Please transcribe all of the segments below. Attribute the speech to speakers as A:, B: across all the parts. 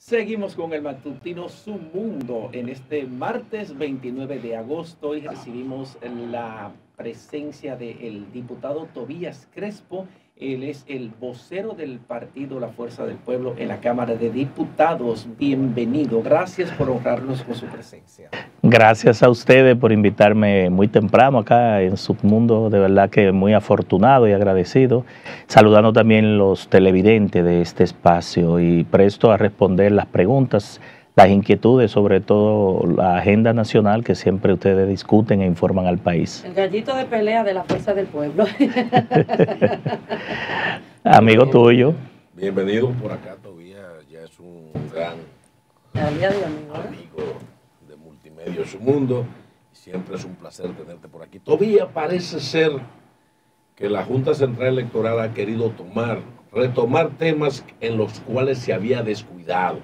A: Seguimos con el matutino Su Mundo en este martes 29 de agosto y recibimos la presencia del diputado Tobías Crespo. Él es el vocero del partido La Fuerza del Pueblo en la Cámara de Diputados. Bienvenido. Gracias por honrarnos con su presencia.
B: Gracias a ustedes por invitarme muy temprano acá en Submundo. De verdad que muy afortunado y agradecido. Saludando también los televidentes de este espacio y presto a responder las preguntas, las inquietudes, sobre todo la agenda nacional que siempre ustedes discuten e informan al país.
C: El gallito de pelea de La Fuerza del Pueblo.
B: Amigo tuyo.
D: Bienvenido por acá, Tobías. Ya es un gran amigo de Multimedia Su Mundo. Siempre es un placer tenerte por aquí. Tobías, parece ser que la Junta Central Electoral ha querido retomar temas en los cuales se había descuidado.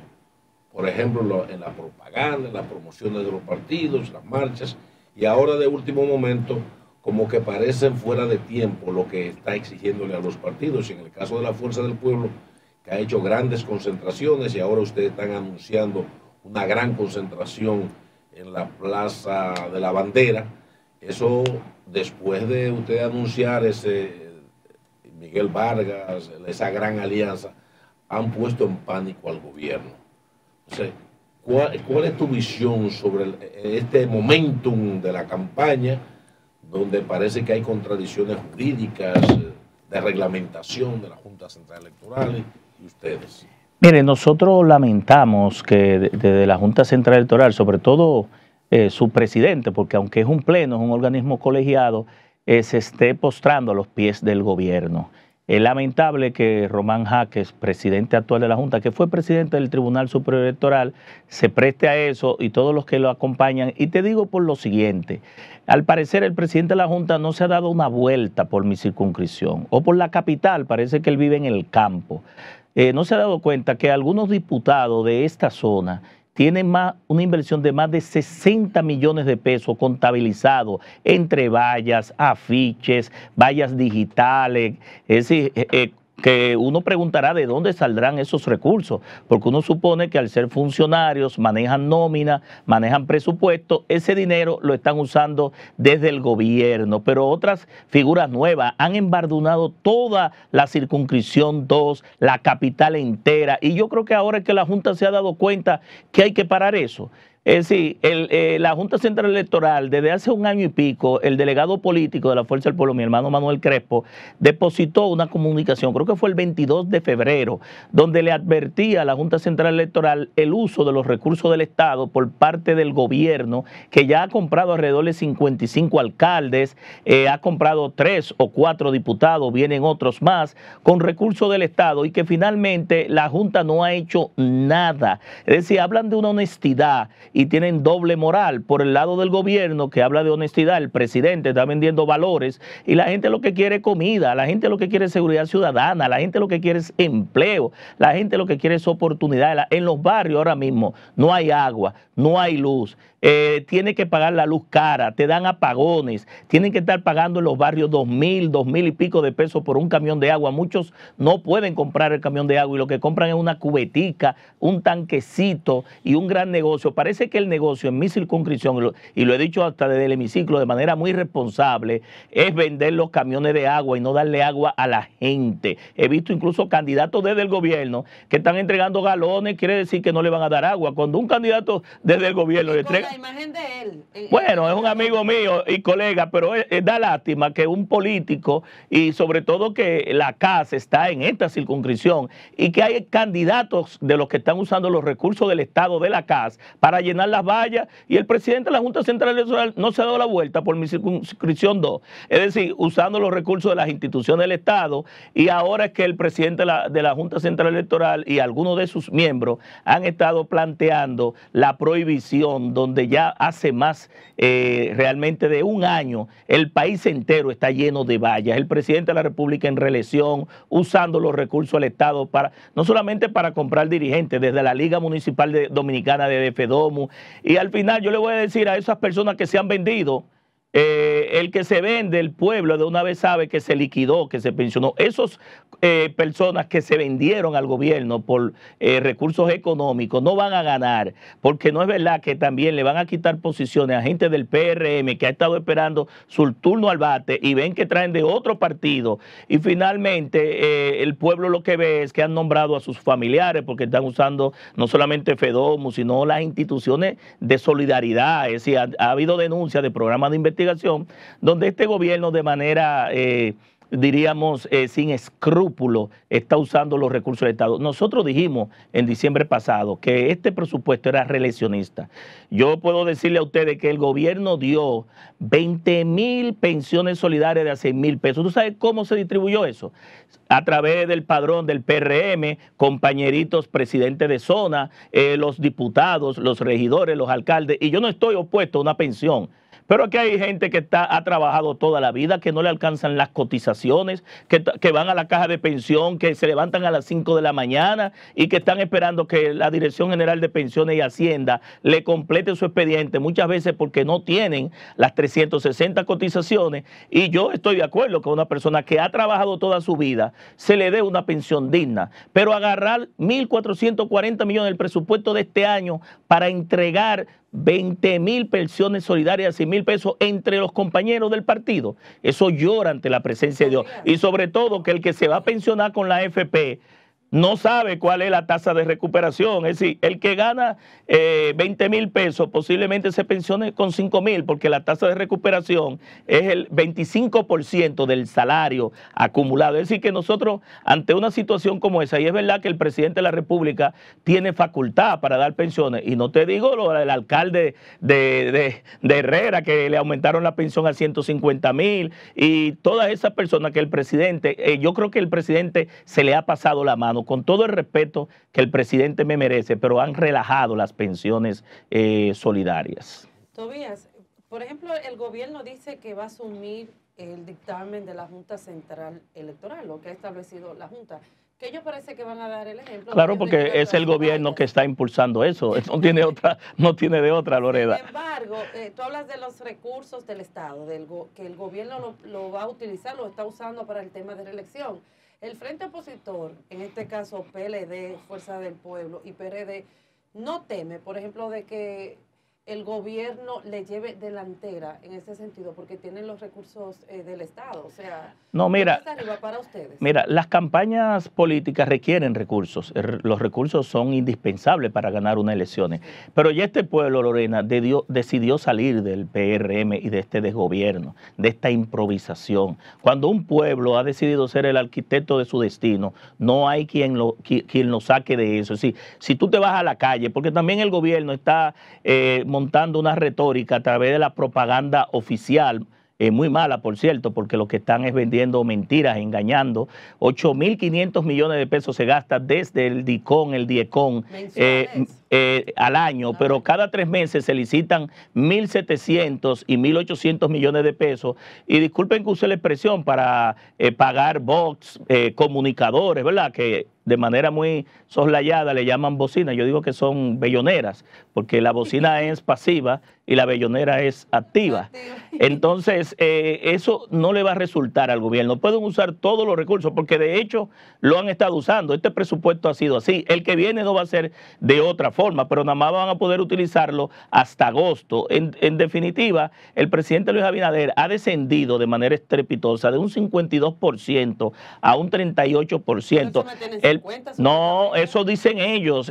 D: Por ejemplo, en la propaganda, en las promociones de los partidos, las marchas, y ahora de último momento, como que parecen fuera de tiempo lo que está exigiéndole a los partidos. Y en el caso de la Fuerza del Pueblo, que ha hecho grandes concentraciones, y ahora ustedes están anunciando una gran concentración en la Plaza de la Bandera. Eso, después de usted anunciar Miguel Vargas, esa gran alianza, han puesto en pánico al gobierno. Entonces, ¿cuál es tu visión sobre este momentum de la campaña, donde parece que hay contradicciones jurídicas, de reglamentación de la Junta Central Electoral y ustedes?
B: Mire, nosotros lamentamos que desde la Junta Central Electoral, sobre todo su presidente, porque aunque es un pleno, es un organismo colegiado, se esté postrando a los pies del gobierno. Es lamentable que Román Jaques, presidente actual de la Junta, que fue presidente del Tribunal Superior Electoral, se preste a eso y todos los que lo acompañan. Y te digo por lo siguiente, al parecer el presidente de la Junta no se ha dado una vuelta por mi circunscripción o por la capital, parece que él vive en el campo. No se ha dado cuenta que algunos diputados de esta zona tienen una inversión de más de 60 millones de pesos contabilizados entre vallas, afiches, vallas digitales. Es decir, que uno preguntará de dónde saldrán esos recursos, porque uno supone que al ser funcionarios, manejan nómina, manejan presupuesto, ese dinero lo están usando desde el gobierno, pero otras figuras nuevas han embardunado toda la circunscripción 2, la capital entera, y yo creo que ahora es que la Junta se ha dado cuenta que hay que parar eso. Es decir, la Junta Central Electoral, desde hace un año y pico, el delegado político de la Fuerza del Pueblo, mi hermano Manuel Crespo, depositó una comunicación, creo que fue el 22 de febrero, donde le advertía a la Junta Central Electoral el uso de los recursos del Estado por parte del gobierno, que ya ha comprado alrededor de 55 alcaldes, ha comprado 3 o 4 diputados, vienen otros más, con recursos del Estado, y que finalmente la Junta no ha hecho nada. Es decir, hablan de una honestidad y tienen doble moral. Por el lado del gobierno, que habla de honestidad, el presidente está vendiendo valores y la gente lo que quiere es comida, la gente lo que quiere es seguridad ciudadana, la gente lo que quiere es empleo, la gente lo que quiere es oportunidad. En los barrios ahora mismo no hay agua, no hay luz, tiene que pagar la luz cara, te dan apagones, tienen que estar pagando en los barrios 2.000 y pico de pesos por un camión de agua. Muchos no pueden comprar el camión de agua y lo que compran es una cubetica, un tanquecito y un gran negocio. Parece que el negocio en mi circunscripción, y lo he dicho hasta desde el hemiciclo de manera muy responsable, es vender los camiones de agua y no darle agua a la gente. He visto incluso candidatos desde el gobierno que están entregando galones, quiere decir que no le van a dar agua. Cuando un candidato desde el gobierno le entrega...
C: La imagen de él.
B: Bueno, es un amigo mío y colega, pero da lástima que un político, y sobre todo que la CAS está en esta circunscripción, y que hay candidatos de los que están usando los recursos del Estado de la CAS para llenar las vallas, y el presidente de la Junta Central Electoral no se ha dado la vuelta por mi circunscripción 2, es decir, usando los recursos de las instituciones del Estado, y ahora es que el presidente de la Junta Central Electoral y algunos de sus miembros han estado planteando la prohibición, donde ya hace más realmente de un año el país entero está lleno de vallas. El presidente de la República en reelección, usando los recursos del Estado para no solamente para comprar dirigentes, desde la Liga Municipal Dominicana de FEDOMU, y al final yo le voy a decir a esas personas que se han vendido, El que se vende, el pueblo, de una vez sabe que se liquidó, que se pensionó. Esos personas que se vendieron al gobierno por recursos económicos no van a ganar, porque no es verdad que también le van a quitar posiciones a gente del PRM que ha estado esperando su turno al bate y ven que traen de otro partido, y finalmente el pueblo lo que ve es que han nombrado a sus familiares porque están usando no solamente FEDOMU, sino las instituciones de solidaridad. Es decir, ha habido denuncias de programas de investigación donde este gobierno de manera diríamos, sin escrúpulo, está usando los recursos del Estado. Nosotros dijimos en diciembre pasado que este presupuesto era reeleccionista. Yo puedo decirle a ustedes que el gobierno dio 20,000 pensiones solidarias de a 6,000 pesos. ¿Tú sabes cómo se distribuyó eso? A través del padrón del PRM, compañeritos presidentes de zona, los diputados, los regidores, los alcaldes, y yo no estoy opuesto a una pensión. Pero aquí hay gente que ha trabajado toda la vida, que no le alcanzan las cotizaciones, que van a la caja de pensión, que se levantan a las 5 de la mañana y que están esperando que la Dirección General de Pensiones y Hacienda le complete su expediente, muchas veces porque no tienen las 360 cotizaciones. Y yo estoy de acuerdo con una persona que ha trabajado toda su vida, se le dé una pensión digna, pero agarrar 1.440 millones del presupuesto de este año para entregar 20,000 pensiones solidarias, 100,000 pesos entre los compañeros del partido. Eso llora ante la presencia de Dios. Y sobre todo que el que se va a pensionar con la AFP no sabe cuál es la tasa de recuperación. Es decir, el que gana 20,000 pesos posiblemente se pensione con 5,000, porque la tasa de recuperación es el 25% del salario acumulado. Es decir, que nosotros, ante una situación como esa, y es verdad que el presidente de la República tiene facultad para dar pensiones, y no te digo lo del alcalde de Herrera, que le aumentaron la pensión a 150,000, y todas esas personas que el presidente, yo creo que el presidente se le ha pasado la mano, con todo el respeto que el presidente me merece, pero han relajado las pensiones solidarias.
C: Tobías, por ejemplo, el gobierno dice que va a asumir el dictamen de la Junta Central Electoral, lo que ha establecido la Junta, que ellos parece que van a dar el ejemplo.
B: Claro, porque es el gobierno que está impulsando eso, no tiene otra, no tiene de otra, Loreda.
C: Sin embargo, tú hablas de los recursos del Estado, que el gobierno lo va a utilizar, lo está usando para el tema de reelección. El frente opositor, en este caso PLD, Fuerza del Pueblo y PRD, no teme, por ejemplo, de que el gobierno le lleve delantera en ese sentido, porque tienen los recursos del Estado. O sea,
B: no, mira,
C: ¿está arriba para ustedes?
B: Mira, las campañas políticas requieren recursos. Los recursos son indispensables para ganar unas elecciones. Pero ya este pueblo, Lorena, decidió salir del PRM y de este desgobierno, de esta improvisación. Cuando un pueblo ha decidido ser el arquitecto de su destino, no hay quien lo saque de eso. Si tú te vas a la calle, porque también el gobierno está montando una retórica a través de la propaganda oficial, muy mala, por cierto, porque lo que están es vendiendo mentiras, engañando. 8,500 millones de pesos se gasta desde el DICON, el DIECON, al año, pero cada 3 meses se licitan 1.700 y 1.800 millones de pesos. Y disculpen que use la expresión, para pagar box, comunicadores, ¿verdad?, que de manera muy soslayada le llaman bocina. Yo digo que son belloneras, porque la bocina es pasiva y la bellonera es activa. Entonces, eso no le va a resultar al gobierno. Pueden usar todos los recursos, porque de hecho lo han estado usando. Este presupuesto ha sido así. El que viene no va a ser de otra forma, pero nada más van a poder utilizarlo hasta agosto. En definitiva, el presidente Luis Abinader ha descendido de manera estrepitosa de un 52% a un 38%. No, eso dicen ellos,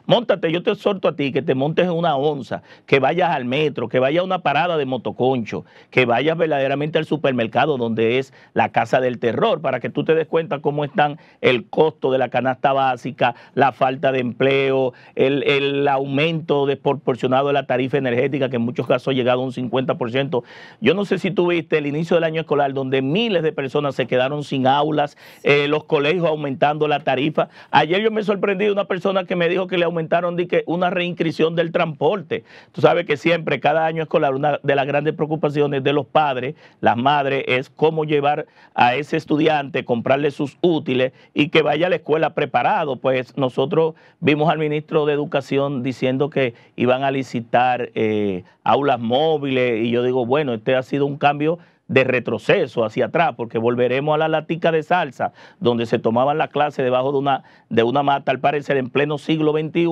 B: móntate, yo te exhorto a ti que te montes en una onza, que vayas al metro, que vayas a una parada de motoconcho, que vayas verdaderamente al supermercado donde es la casa del terror, para que tú te des cuenta cómo están el costo de la canasta básica, la falta de empleo, el aumento desproporcionado de la tarifa energética, que en muchos casos ha llegado a un 50%. Yo no sé si tú viste el inicio del año escolar, donde miles de personas se quedaron sin aulas, los colegios aumentando la tarifa. Ayer yo me sorprendí de una persona que me dijo que le aumentaron una reinscripción del transporte. Tú sabes que siempre, cada año escolar, una de las grandes preocupaciones de los padres, las madres, es cómo llevar a ese estudiante, comprarle sus útiles y que vaya a la escuela preparado. Pues nosotros vimos al ministro de Educación diciendo que iban a licitar aulas móviles, y yo digo, bueno, este ha sido un cambio de retroceso hacia atrás, porque volveremos a la latica de salsa, donde se tomaban las clases debajo de una mata, al parecer en pleno siglo XXI,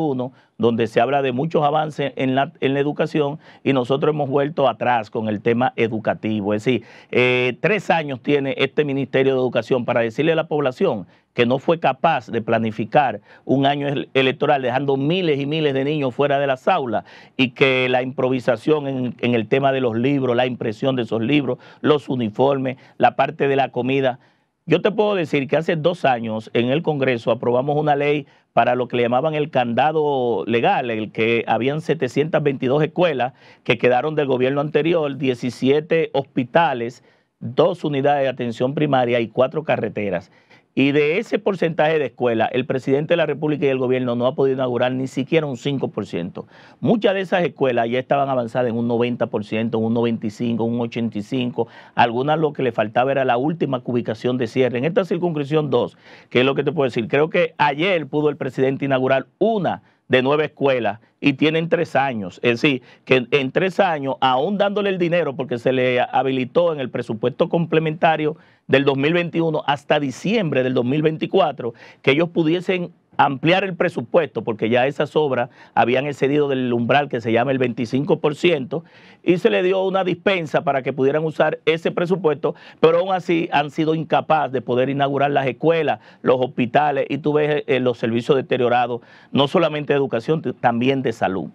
B: donde se habla de muchos avances en la educación, y nosotros hemos vuelto atrás con el tema educativo. Es decir, 3 años tiene este Ministerio de Educación para decirle a la población que no fue capaz de planificar un año electoral, dejando miles y miles de niños fuera de las aulas, y que la improvisación en el tema de los libros, la impresión de esos libros, los uniformes, la parte de la comida. Yo te puedo decir que hace 2 años en el Congreso aprobamos una ley para lo que le llamaban el candado legal, el que habían 722 escuelas que quedaron del gobierno anterior, 17 hospitales, 2 unidades de atención primaria y 4 carreteras. Y de ese porcentaje de escuelas, el presidente de la República y el gobierno no ha podido inaugurar ni siquiera un 5%. Muchas de esas escuelas ya estaban avanzadas en un 90%, un 95%, un 85%. Algunas lo que le faltaba era la última ubicación de cierre. En esta circunscripción 2, que es lo que te puedo decir, creo que ayer pudo el presidente inaugurar una de 9 escuelas y tienen 3 años. Es decir, que en 3 años, aún dándole el dinero, porque se le habilitó en el presupuesto complementario del 2021 hasta diciembre del 2024, que ellos pudiesen ampliar el presupuesto, porque ya esas obras habían excedido del umbral que se llama el 25%, y se le dio una dispensa para que pudieran usar ese presupuesto, pero aún así han sido incapaces de poder inaugurar las escuelas, los hospitales, y tú ves los servicios deteriorados, no solamente de educación, también de salud.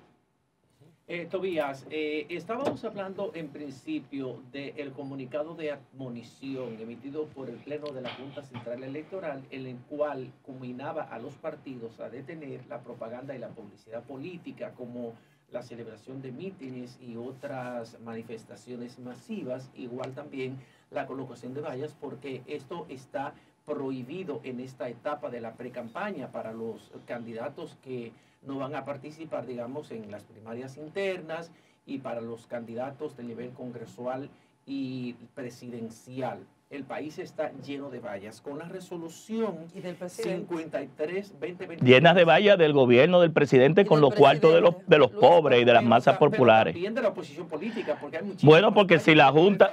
A: Tobías, estábamos hablando en principio del comunicado de admonición emitido por el Pleno de la Junta Central Electoral, en el cual combinaba a los partidos a detener la propaganda y la publicidad política, como la celebración de mítines y otras manifestaciones masivas, igual también la colocación de vallas, porque esto está prohibido en esta etapa de la precampaña para los candidatos que no van a participar, digamos, en las primarias internas, y para los candidatos de nivel congresual y presidencial. El país está lleno de vallas. Con la resolución 53-2023.
B: Llenas de vallas del gobierno del presidente con los cuartos de los pobres y de las masas populares.
A: También de la oposición política, porque hay muchísimas.
B: Bueno, porque si la Junta,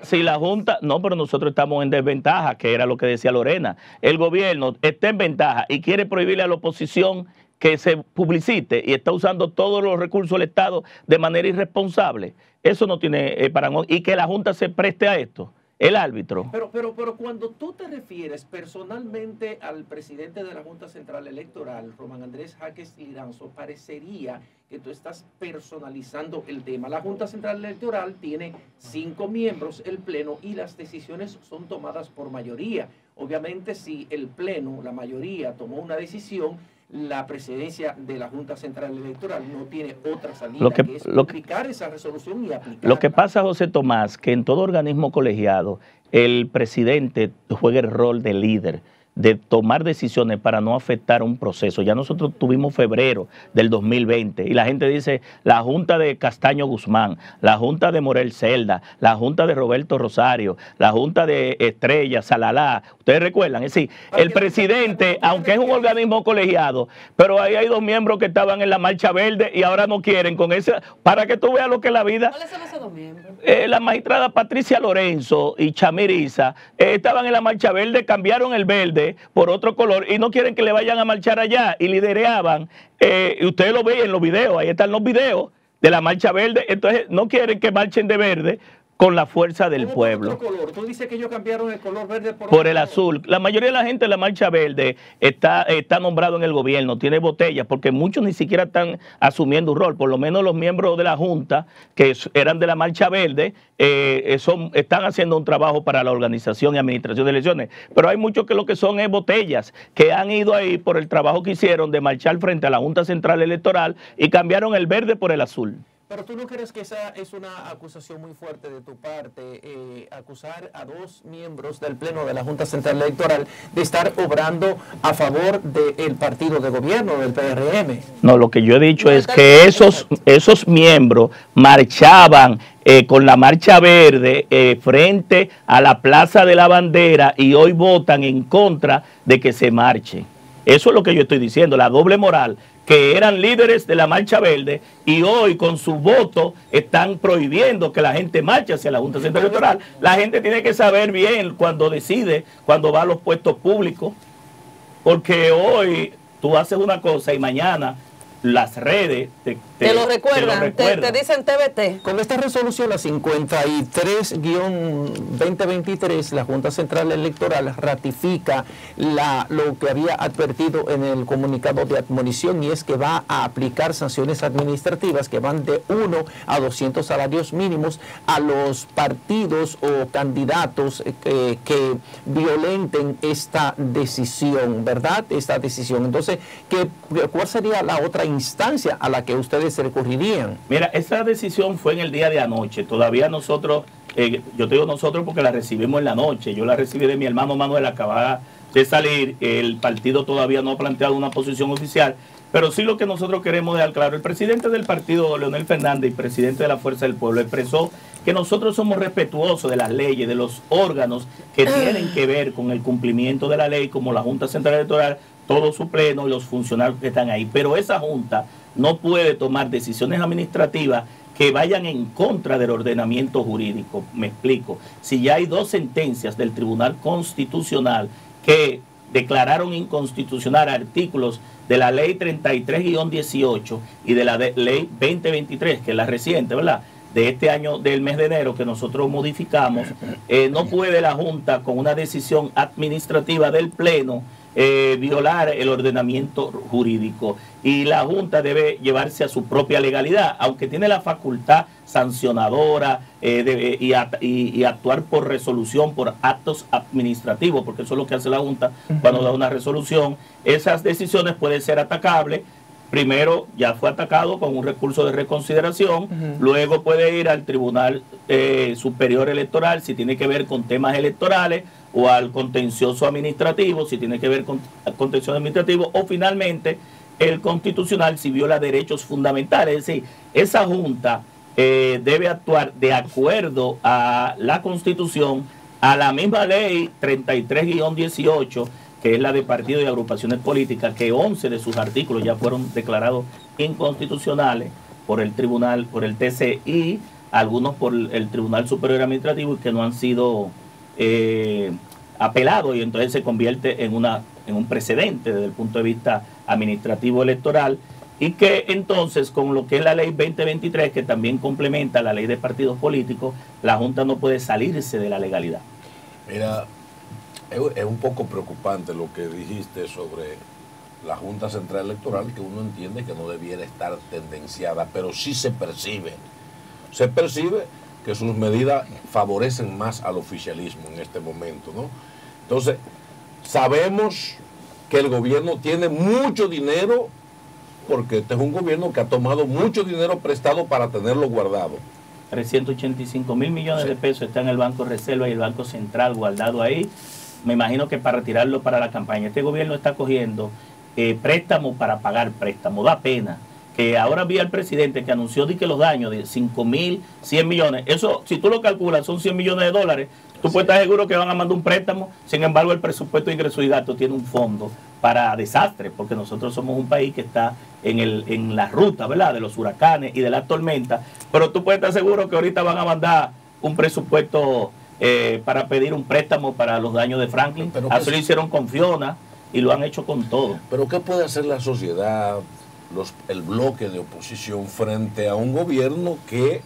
B: no, pero nosotros estamos en desventaja, que era lo que decía Lorena. El gobierno está en ventaja y quiere prohibirle a la oposición que se publicite, y está usando todos los recursos del Estado de manera irresponsable. Eso no tiene parangón, y que la Junta se preste a esto, el árbitro.
A: Pero cuando tú te refieres personalmente al presidente de la Junta Central Electoral, Román Andrés Jaques Liranzo, parecería que tú estás personalizando el tema. La Junta Central Electoral tiene 5 miembros, el Pleno, y las decisiones son tomadas por mayoría. Obviamente, si el Pleno, la mayoría, tomó una decisión, la presidencia de la Junta Central Electoral no tiene otra salida que es aplicar esa resolución y aplicarla.
B: Lo que pasa, José Tomás, que en todo organismo colegiado el presidente juega el rol de líder, de tomar decisiones para no afectar un proceso. Ya nosotros tuvimos febrero del 2020 y la gente dice la Junta de Castaño Guzmán, la Junta de Morel Celda, la Junta de Roberto Rosario, la Junta de Estrella, Salalá. Ustedes recuerdan, es decir, el presidente, aunque es un organismo colegiado, pero ahí hay 2 miembros que estaban en la Marcha Verde y ahora no quieren con ese, para que tú veas lo que es la vida.
C: ¿Cuáles son esos 2 miembros?
B: La magistrada Patricia Lorenzo y Chamir Isa estaban en la Marcha Verde, cambiaron el verde por otro color y no quieren que le vayan a marchar allá, y lidereaban, y ustedes lo ven en los videos, ahí están los videos de la Marcha Verde. Entonces no quieren que marchen de verde con la fuerza del pueblo.
A: ¿Por otro color? Tú dices que ellos cambiaron el color verde
B: por el azul. La mayoría de la gente de la Marcha Verde está nombrado en el gobierno, tiene botellas, porque muchos ni siquiera están asumiendo un rol. Por lo menos los miembros de la Junta, que eran de la Marcha Verde, están haciendo un trabajo para la organización y administración de elecciones. Pero hay muchos que lo que son es botellas, que han ido ahí por el trabajo que hicieron de marchar frente a la Junta Central Electoral y cambiaron el verde por el azul.
A: Pero tú no crees que esa es una acusación muy fuerte de tu parte, acusar a 2 miembros del Pleno de la Junta Central Electoral de estar obrando a favor del partido de gobierno, del PRM.
B: No, lo que yo he dicho es que esos miembros marchaban con la Marcha Verde frente a la Plaza de la Bandera, y hoy votan en contra de que se marche. Eso es lo que yo estoy diciendo, la doble moral que eran líderes de la Marcha Verde y hoy con su voto están prohibiendo que la gente marche hacia la Junta Central Electoral. La gente tiene que saber bien cuando decide, cuando va a los puestos públicos, porque hoy tú haces una cosa y mañana las redes
C: te lo recuerdan, te dicen TBT.
E: Con esta resolución, la 53-2023, la Junta Central Electoral ratifica lo que había advertido en el comunicado de admonición, y es que va a aplicar sanciones administrativas que van de 1 a 200 salarios mínimos a los partidos o candidatos que violenten esta decisión, ¿verdad? Esta decisión. Entonces, ¿cuál sería la otra instancia a la que ustedes recurrirían?
B: Mira, esa decisión fue en el día de anoche. Todavía nosotros, yo te digo nosotros porque la recibimos en la noche. Yo la recibí de mi hermano Manuel, acababa de salir. El partido todavía no ha planteado una posición oficial, pero sí lo que nosotros queremos dejar claro. El presidente del partido, Leonel Fernández, y presidente de la Fuerza del Pueblo, expresó que nosotros somos respetuosos de las leyes, de los órganos que tienen que ver con el cumplimiento de la ley, como la Junta Central Electoral, todo su pleno y los funcionarios que están ahí. Pero esa Junta no puede tomar decisiones administrativas que vayan en contra del ordenamiento jurídico. Me explico. Si ya hay 2 sentencias del Tribunal Constitucional que declararon inconstitucional artículos de la Ley 33-18 y de la Ley 2023, que es la reciente, ¿verdad?, de este año, del mes de enero, que nosotros modificamos, no puede la Junta, con una decisión administrativa del Pleno, violar el ordenamiento jurídico, y la Junta debe llevarse a su propia legalidad, aunque tiene la facultad sancionadora y actuar por resolución, por actos administrativos, porque eso es lo que hace la Junta cuando da una resolución. Esas decisiones pueden ser atacables. Primero ya fue atacado con un recurso de reconsideración, luego puede ir al Tribunal Superior Electoral si tiene que ver con temas electorales, o al contencioso administrativo si tiene que ver con contencioso administrativo, o finalmente el Constitucional si viola derechos fundamentales. Es decir, esa Junta debe actuar de acuerdo a la Constitución, a la misma Ley 33-18, que es la de partidos y agrupaciones políticas, que 11 de sus artículos ya fueron declarados inconstitucionales por el tribunal, por el TC, y algunos por el Tribunal Superior Administrativo, y que no han sido apelados, y entonces se convierte en un precedente desde el punto de vista administrativo electoral, y que entonces con lo que es la Ley 2023, que también complementa la Ley de Partidos Políticos, la Junta no puede salirse de la legalidad.
D: Mira, es un poco preocupante lo que dijiste sobre la Junta Central Electoral, que uno entiende que no debiera estar tendenciada, pero sí se percibe que sus medidas favorecen más al oficialismo en este momento, ¿no? Entonces, sabemos que el gobierno tiene mucho dinero, porque este es un gobierno que ha tomado mucho dinero prestado para tenerlo guardado.
B: 385 mil millones de pesos está en el Banco Reserva y el Banco Central guardado ahí. Me imagino que para retirarlo para la campaña. Este gobierno está cogiendo préstamos para pagar préstamos. Da pena que ahora vi al presidente que anunció que los daños de 5.100 millones, eso si tú lo calculas son 100 millones de dólares, tú puedes estar seguro que van a mandar un préstamo. Sin embargo, el presupuesto de ingresos y gastos tiene un fondo para desastres, porque nosotros somos un país que está en la ruta, ¿verdad?, de los huracanes y de las tormentas, pero tú puedes estar seguro que ahorita van a mandar un presupuesto para pedir un préstamo para los daños de Franklin. Así lo hicieron con Fiona y lo han hecho con todo.
D: Pero ¿qué puede hacer la sociedad, el bloque de oposición frente a un gobierno que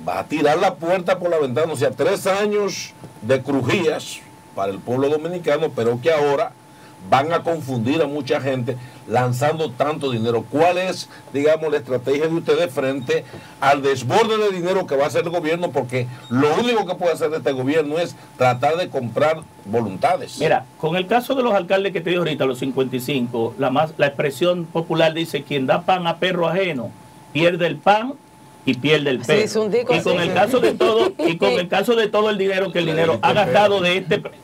D: va a tirar la puerta por la ventana? O sea, 3 años de crujías para el pueblo dominicano, pero que ahora van a confundir a mucha gente lanzando tanto dinero. ¿Cuál es, digamos, la estrategia de ustedes frente al desborde de dinero que va a hacer el gobierno? Porque lo único que puede hacer este gobierno es tratar de comprar voluntades.
B: Mira, con el caso de los alcaldes que te digo ahorita, los 55, la expresión popular dice: quien da pan a perro ajeno pierde el pan y pierde el perro. Y con el caso de todo, el dinero que el dinero ha gastado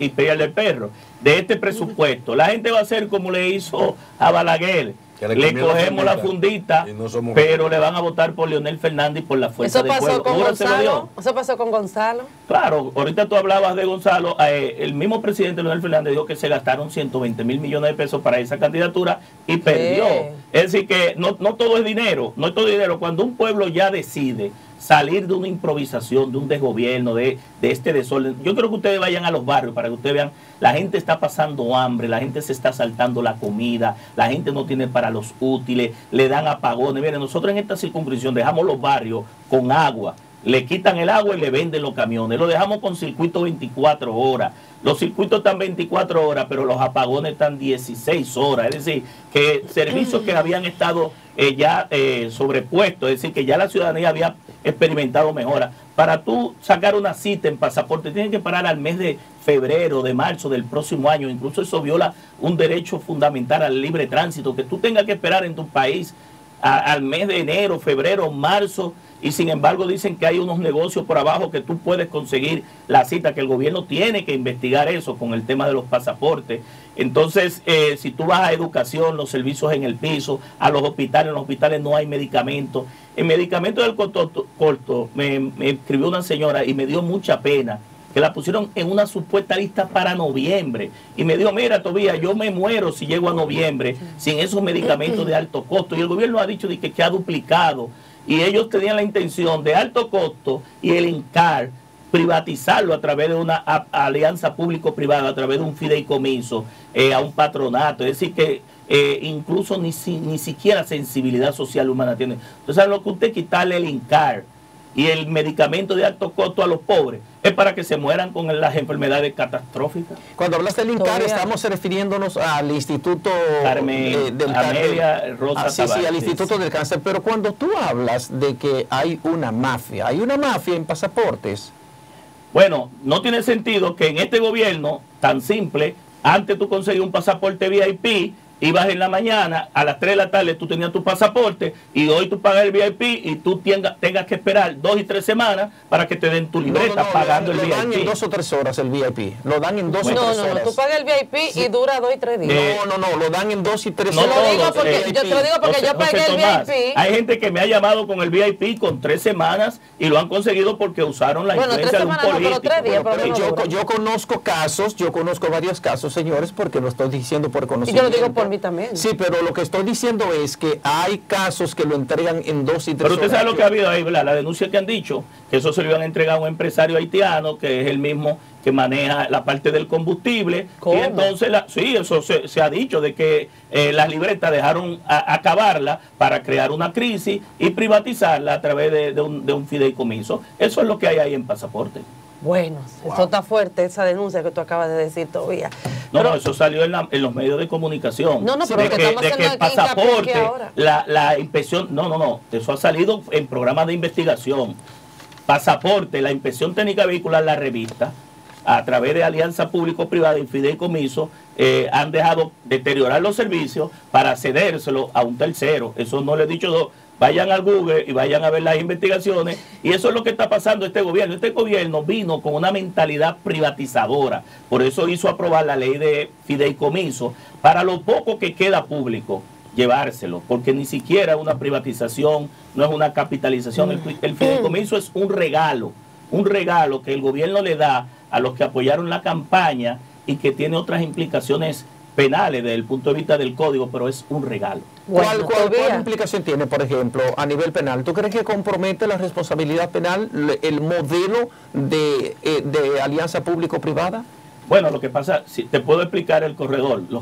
B: y pierde el perro, de este presupuesto, la gente va a hacer como le hizo a Balaguer,
D: Que le
B: le
D: comió la
B: cogemos la fundita,
D: y no somos
B: pero
D: ricos.
B: le van a votar por Leonel Fernández y por la fuerza
C: Eso
B: del pueblo.
C: pasó con
B: Ahora se lo dio.
C: Gonzalo. Eso pasó con Gonzalo.
B: Claro, ahorita tú hablabas de Gonzalo, el mismo presidente Leonel Fernández dijo que se gastaron 120 mil millones de pesos para esa candidatura y perdió. Es decir que no todo es dinero, no es todo dinero. Cuando un pueblo ya decide salir de una improvisación, de un desgobierno, de este desorden, yo creo que ustedes vayan a los barrios para que ustedes vean, la gente está pasando hambre, la gente se está saltando la comida, la gente no tiene para los útiles, le dan apagones. Miren, nosotros en esta circunscripción dejamos los barrios con agua, le quitan el agua y le venden los camiones, lo dejamos con circuito 24 horas. Los circuitos están 24 horas, pero los apagones están 16 horas. Es decir, que servicios que habían estado ya sobrepuestos, es decir, que ya la ciudadanía había experimentado mejoras. Para tú sacar una cita en pasaporte, tienen que parar al mes de febrero, de marzo del próximo año. Incluso eso viola un derecho fundamental al libre tránsito, que tú tengas que esperar en tu país al mes de enero, febrero, marzo, y sin embargo dicen que hay unos negocios por abajo que tú puedes conseguir la cita, que el gobierno tiene que investigar eso con el tema de los pasaportes. Entonces, si tú vas a educación, los servicios en el piso, a los hospitales, en los hospitales no hay medicamentos. En medicamentos del corto me escribió una señora y me dio mucha pena, que la pusieron en una supuesta lista para noviembre. Y me dijo, mira, Tobías, yo me muero si llego a noviembre sin esos medicamentos de alto costo. Y el gobierno ha dicho que ha duplicado. Y ellos tenían la intención de alto costo y el INCAR privatizarlo a través de una alianza público-privada, a través de un fideicomiso, a un patronato. Es decir, que incluso ni siquiera sensibilidad social humana tiene. Entonces, lo que usted quitarle el INCAR y el medicamento de alto costo a los pobres es para que se mueran con las enfermedades catastróficas.
E: Cuando hablas del INCAR, estamos refiriéndonos al Instituto
B: del Amelia Rosa
E: sí, al Instituto del Cáncer. Pero cuando tú hablas de que hay una mafia en pasaportes.
B: Bueno, no tiene sentido que en este gobierno tan simple, antes tú conseguías un pasaporte VIP, ibas en la mañana, a las 3 de la tarde tú tenías tu pasaporte y hoy tú pagas el VIP y tú tengas que esperar 2 y 3 semanas para que te den tu libreta pagando el VIP.
E: Lo dan en 2 o 3 horas el VIP. Lo dan en 2 o 3 horas.
C: No, tú pagas el VIP y dura 2 y 3 días.
E: No, lo dan en 2 y 3
C: horas.
B: Yo
C: te lo digo porque yo pagué el VIP.
B: Hay gente que me ha llamado con el VIP con 3 semanas y lo han conseguido porque usaron la influencia de un político.
E: Yo conozco casos, yo conozco varios casos, señores, porque lo estoy diciendo por conocimiento.
C: Y yo lo digo por mí también.
E: Sí, pero lo que estoy diciendo es que hay casos que lo entregan en 2 y 3 horas.
B: Pero usted sabe lo que ha habido ahí, ¿verdad? La denuncia que han dicho, que eso se lo iban a entregar a un empresario haitiano, que es el mismo que maneja la parte del combustible.
C: ¿Cómo?
B: Y entonces, sí, eso se ha dicho, de que las libretas dejaron acabarla para crear una crisis y privatizarla a través de un fideicomiso. Eso es lo que hay ahí en pasaporte.
C: Bueno, eso está fuerte, esa denuncia que tú acabas de decir todavía.
B: No, eso salió en los medios de comunicación.
C: No, pero
B: de que el pasaporte, la inspección, no, eso ha salido en programas de investigación. Pasaporte, la inspección técnica vehicular, la revista, a través de alianza público-privada y fideicomiso, han dejado deteriorar los servicios para cedérselo a un tercero. Eso no le he dicho dos. Vayan al Google y vayan a ver las investigaciones. Y eso es lo que está pasando este gobierno. Este gobierno vino con una mentalidad privatizadora. Por eso hizo aprobar la ley de fideicomiso para lo poco que queda público, llevárselo. Porque ni siquiera una privatización, no es una capitalización. El fideicomiso es un regalo que el gobierno le da a los que apoyaron la campaña y que tiene otras implicaciones penales desde el punto de vista del código, pero es un regalo.
E: ¿Cuál implicación tiene, por ejemplo, a nivel penal? ¿Tú crees que compromete la responsabilidad penal el modelo de alianza público-privada?
B: Bueno, lo que pasa, si te puedo explicar los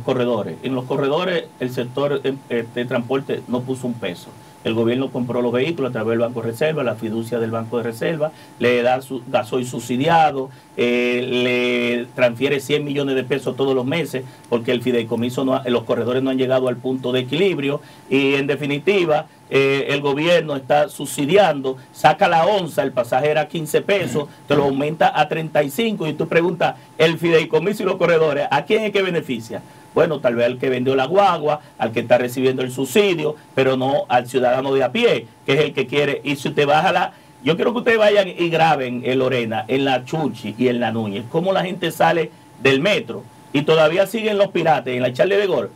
B: corredores. En los corredores el sector de transporte no puso un peso. El gobierno compró los vehículos a través del Banco de Reserva, la fiducia del Banco de Reserva, le da su gasoil subsidiado, le transfiere 100 millones de pesos todos los meses, porque el fideicomiso, los corredores no han llegado al punto de equilibrio, y en definitiva, el gobierno está subsidiando, saca la onza, el pasaje era 15 pesos, te lo aumenta a 35, y tú preguntas, el fideicomiso y los corredores, ¿a quién es que beneficia? Bueno, tal vez al que vendió la guagua, al que está recibiendo el subsidio, pero no al ciudadano de a pie, que es el que quiere. Y si usted baja yo quiero que ustedes vayan y graben en Lorena, en la Chuchi y en la Núñez, cómo la gente sale del metro y todavía siguen los pirates en la Charles de Gaulle.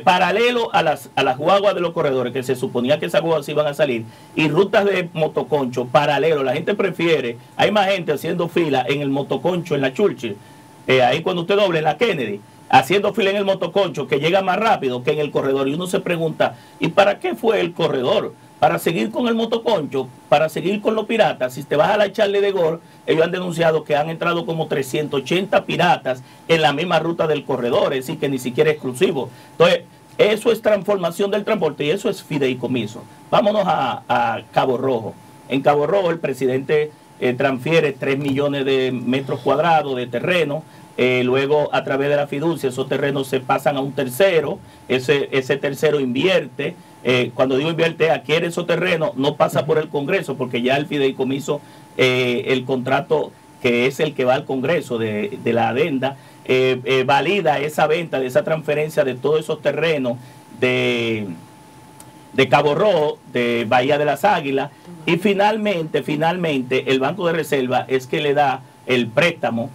B: paralelo a las guaguas de los corredores, que se suponía que esas guaguas iban a salir, y rutas de motoconcho paralelo. La gente prefiere, hay más gente haciendo fila en el motoconcho, en la Churchill, ahí cuando usted doble en la Kennedy, haciendo fila en el motoconcho, que llega más rápido que en el corredor. Y uno se pregunta, ¿y para qué fue el corredor? Para seguir con el motoconcho, para seguir con los piratas. Si te vas a la Charlie de Gaulle, ellos han denunciado que han entrado como 380 piratas en la misma ruta del corredor, es decir, que ni siquiera es exclusivo. Entonces, eso es transformación del transporte y eso es fideicomiso. Vámonos a Cabo Rojo. En Cabo Rojo el presidente transfiere 3 millones de metros cuadrados de terreno. Luego, a través de la fiducia, esos terrenos se pasan a un tercero. Ese tercero invierte. Cuando digo invierte, adquiere esos terrenos, no pasa por el Congreso, porque ya el fideicomiso, el contrato que es el que va al Congreso de la adenda, valida esa venta, de esa transferencia de todos esos terrenos de Cabo Rojo, de Bahía de las Águilas, y finalmente el Banco de Reserva es que le da el préstamo,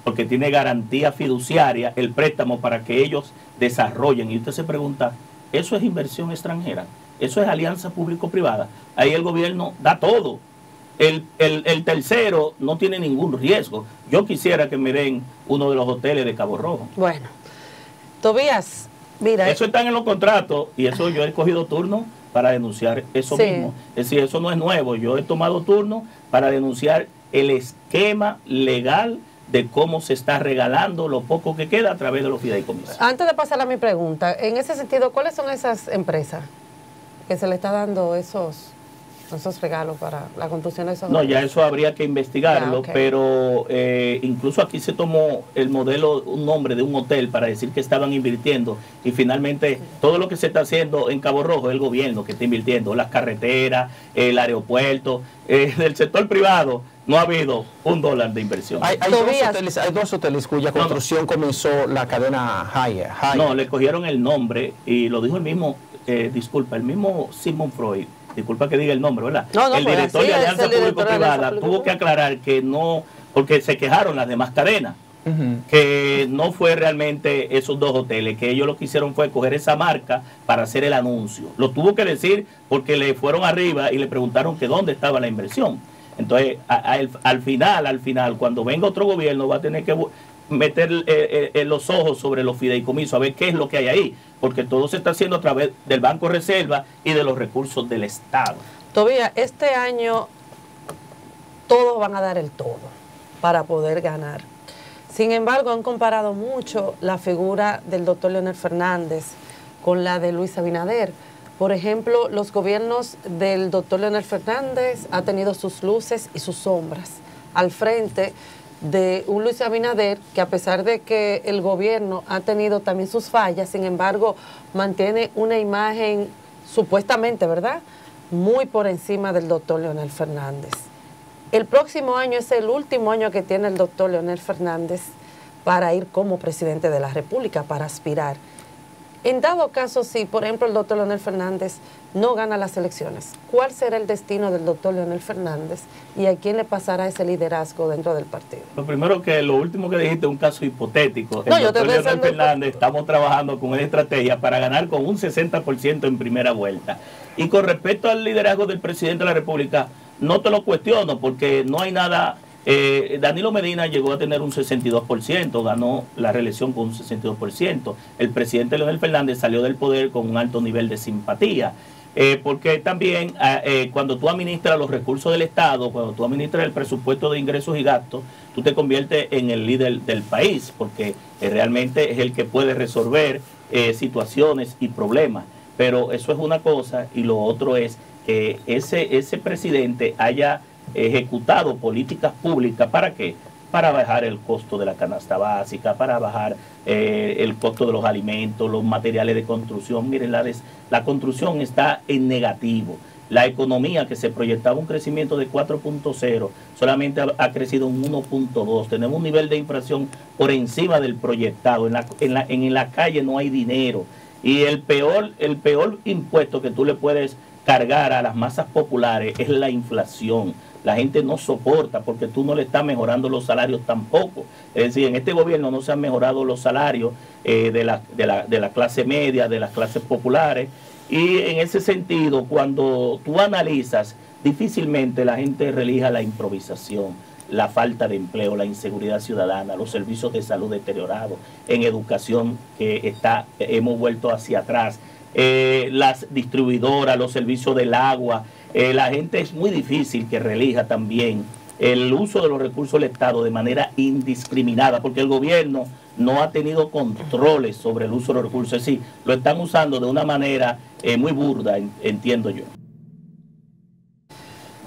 B: porque tiene garantía fiduciaria, el préstamo para que ellos desarrollen. Y usted se pregunta, ¿eso es inversión extranjera? ¿Eso es alianza público-privada? Ahí el gobierno da todo. El tercero no tiene ningún riesgo. Yo quisiera que me den uno de los hoteles de Cabo Rojo.
C: Bueno, Tobías, mira.
B: Eso está en los contratos y eso yo he cogido turno para denunciar eso mismo. Es decir, eso no es nuevo. Yo he tomado turno para denunciar el esquema legal de cómo se está regalando lo poco que queda a través de los fideicomisos.
C: Antes de pasar a mi pregunta, en ese sentido, ¿cuáles son esas empresas que se le está dando esos regalos para la construcción de esos
B: No,
C: hoteles?
B: ya eso habría que investigarlo,
C: okay.
B: Pero incluso aquí se tomó el modelo, un nombre de un hotel para decir que estaban invirtiendo y finalmente todo lo que se está haciendo en Cabo Rojo es el gobierno que está invirtiendo, las carreteras, el aeropuerto, del sector privado. No ha habido $1 de inversión.
E: Hay dos hoteles cuya construcción comenzó la cadena Hyatt.
B: No, le cogieron el nombre y lo dijo el mismo, el mismo Sigmund Freud. Disculpa que diga el nombre, ¿verdad? El director de Alianza Público-Privada tuvo que aclarar que no, porque se quejaron las demás cadenas, que no fue realmente esos dos hoteles, que ellos lo que hicieron fue coger esa marca para hacer el anuncio. Lo tuvo que decir porque le fueron arriba y le preguntaron que dónde estaba la inversión. Entonces, al final, cuando venga otro gobierno, va a tener que meter los ojos sobre los fideicomisos, a ver qué es lo que hay ahí, porque todo se está haciendo a través del Banco Reserva y de los recursos del Estado.
C: Todavía este año todos van a dar el todo para poder ganar. Sin embargo, han comparado mucho la figura del doctor Leonel Fernández con la de Luis Abinader. Por ejemplo, los gobiernos del doctor Leonel Fernández han tenido sus luces y sus sombras al frente de un Luis Abinader que, a pesar de que el gobierno ha tenido también sus fallas, sin embargo, mantiene una imagen supuestamente, ¿verdad?, muy por encima del doctor Leonel Fernández. El próximo año es el último año que tiene el doctor Leonel Fernández para ir como presidente de la República, para aspirar. En dado caso, si por ejemplo el doctor Leonel Fernández no gana las elecciones, ¿cuál será el destino del doctor Leonel Fernández y a quién le pasará ese liderazgo dentro del partido?
B: Lo primero que, lo último que dijiste es un caso hipotético. El doctor Leonel Fernández, estamos trabajando con una estrategia para ganar con un 60% en primera vuelta. Y con respecto al liderazgo del presidente de la República, no te lo cuestiono porque no hay nada. Danilo Medina llegó a tener un 62%, ganó la reelección con un 62%. El presidente Leonel Fernández salió del poder con un alto nivel de simpatía. Porque también cuando tú administras los recursos del Estado, cuando tú administras el presupuesto de ingresos y gastos, tú te conviertes en el líder del país, porque realmente es el que puede resolver situaciones y problemas. Pero eso es una cosa, y lo otro es que ese presidente haya ejecutado políticas públicas. ¿Para qué? Para bajar el costo de la canasta básica, para bajar el costo de los alimentos, los materiales de construcción. Miren, la construcción está en negativo. La economía, que se proyectaba un crecimiento de 4.0, solamente ha crecido un 1.2. Tenemos un nivel de inflación por encima del proyectado. En la calle no hay dinero. Y el peor impuesto que tú le puedes cargar a las masas populares es la inflación. la gente no soporta porque tú no le estás mejorando los salarios tampoco. Es decir, en este gobierno no se han mejorado los salarios de la clase media, de las clases populares, y en ese sentido, cuando tú analizas, difícilmente la gente relija la improvisación, la falta de empleo, la inseguridad ciudadana, los servicios de salud deteriorados, en educación que hemos vuelto hacia atrás, las distribuidoras, los servicios del agua. La gente es muy difícil que relija también el uso de los recursos del Estado de manera indiscriminada, porque el gobierno no ha tenido controles sobre el uso de los recursos. Es decir, lo están usando de una manera muy burda, entiendo yo.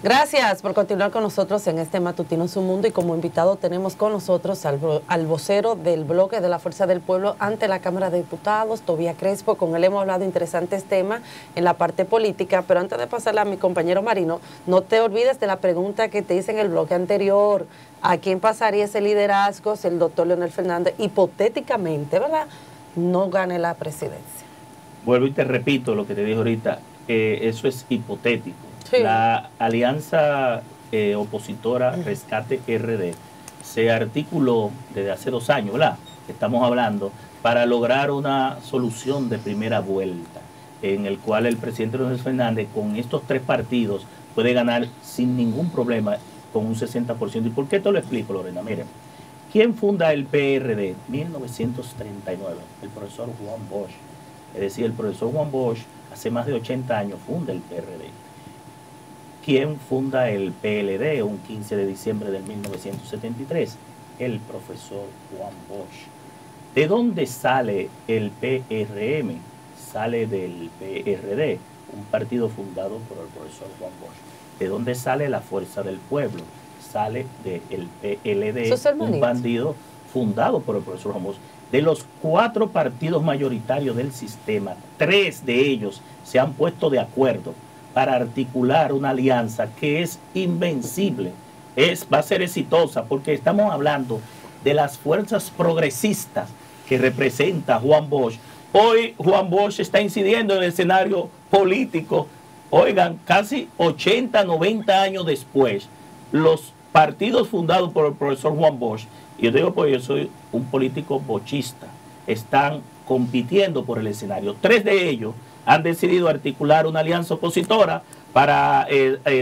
C: Gracias por continuar con nosotros en este Matutino Su Mundo, y como invitado tenemos con nosotros al vocero del bloque de la Fuerza del Pueblo ante la Cámara de Diputados, Tobías Crespo. Con él hemos hablado de interesantes temas en la parte política, pero antes de pasarle a mi compañero Marino, no te olvides de la pregunta que te hice en el bloque anterior: ¿a quién pasaría ese liderazgo si el doctor Leonel Fernández, hipotéticamente, ¿verdad?, no gane la presidencia?
B: Vuelvo y te repito lo que te dije ahorita, eso es hipotético.
C: Sí.
B: La alianza opositora Rescate RD se articuló desde hace 2 años, ¿verdad?, estamos hablando, para lograr una solución de primera vuelta, en el cual el presidente Leonel Fernández, con estos 3 partidos, puede ganar sin ningún problema, con un 60%. ¿Y por qué te lo explico, Lorena? Miren, ¿quién funda el PRD? 1939, el profesor Juan Bosch. Es decir, el profesor Juan Bosch hace más de 80 años funda el PRD. ¿Quién funda el PLD un 15 de diciembre de 1973? El profesor Juan Bosch. ¿De dónde sale el PRM? Sale del PRD, un partido fundado por el profesor Juan Bosch. ¿De dónde sale la Fuerza del Pueblo? Sale del PLD, un partido fundado por el profesor Juan Bosch. De los 4 partidos mayoritarios del sistema, 3 de ellos se han puesto de acuerdo para articular una alianza que es invencible, va a ser exitosa, porque estamos hablando de las fuerzas progresistas que representa Juan Bosch. Hoy Juan Bosch está incidiendo en el escenario político. Oigan, casi 80, 90 años después, los partidos fundados por el profesor Juan Bosch, y yo digo porque yo soy un político bochista, están compitiendo por el escenario. 3 de ellos han decidido articular una alianza opositora para